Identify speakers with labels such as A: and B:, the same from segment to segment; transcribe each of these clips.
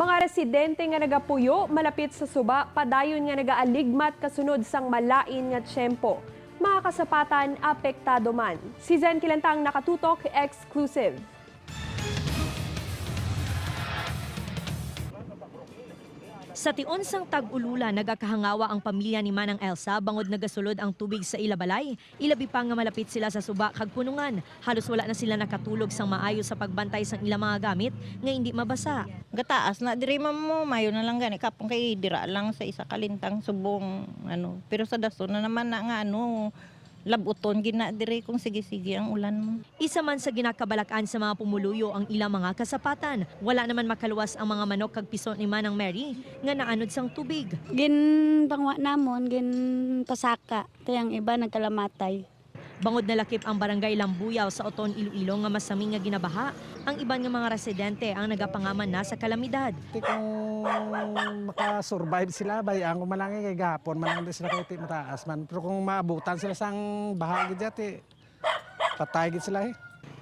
A: Mga residente nga nagapuyo malapit sa suba padayon nga nagaaligmat kasunod sang malain nga tiyempo. Mga kasapatan apektado man. Si Zen Kilantang nakatutok exclusive.
B: Sa tion sang tag-ulula, nagakahangawa ang pamilya ni Manang Elsa bangod nagasulod ang tubig sa ilabalay. Ilabi pa nga malapit sila sa suba kag punungan. Halos wala na sila nakatulog sang maayo sa pagbantay sang ilang mga gamit nga hindi mabasa.
C: Gataas na diri mo mayo na lang gani kapong kay dira lang sa isa kalintang subong pero sa daso na naman na nga labuton gina diri kung sige-sige ang ulan mo.
B: Isa man sa ginakabalakan sa mga pumuluyo ang ilang mga kasapatan. Wala naman makaluwas ang mga manok kag piso ni Manang Mary nga naanod sang tubig.
D: Gin pangwa namon, gin pasaka. Tayang iba nagkalamatay.
B: Bangod na lakip ang barangay Lambuyaw sa Oton, Iloilo nga masaming nga ginabaha. Ang iban nga mga residente ang nagapangaman na sa kalamidad.
E: Kung makasurvive sila, bayang kung malangi kay gapon, malangi sila kay mataas man. Pero kung maabutan sila sang bahagi dyan, patay gid sila eh.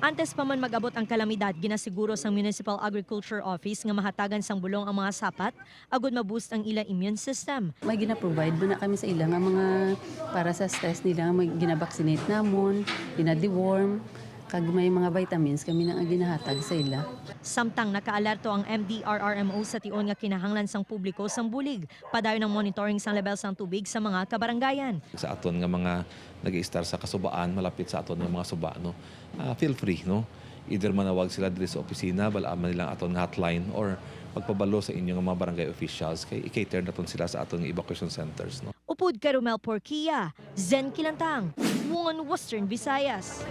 B: Antes pa man mag-abot ang kalamidad, ginasiguro sang Municipal Agriculture Office nga mahatagan sang bulong ang mga sapat, agud maboost ang ilang immune system.
F: May gina-provide mo na kami sa ilang nga mga para sa stress nila, may gina-vaccinate namon, gina-deworm, kag may mga vitamins kami na ang ginahatag sa ila.
B: Samtang nakaalerto ang MDRRMO sa tion nga kinahanglan sang publiko sang bulig, padayon ng monitoring sang level sang tubig sa mga kabarangayan.
G: Sa aton nga mga nag-i-star sa kasubaan malapit sa aton nga mga suba feel free either manawag sila diri sa opisina balaman nilang aton nga hotline or pagpabalo sa inyong mga barangay officials kay i-cater naton sila sa aton evacuation centers
B: Upod Caromel Porquia, Zen Kilantang, Mungan Western Visayas.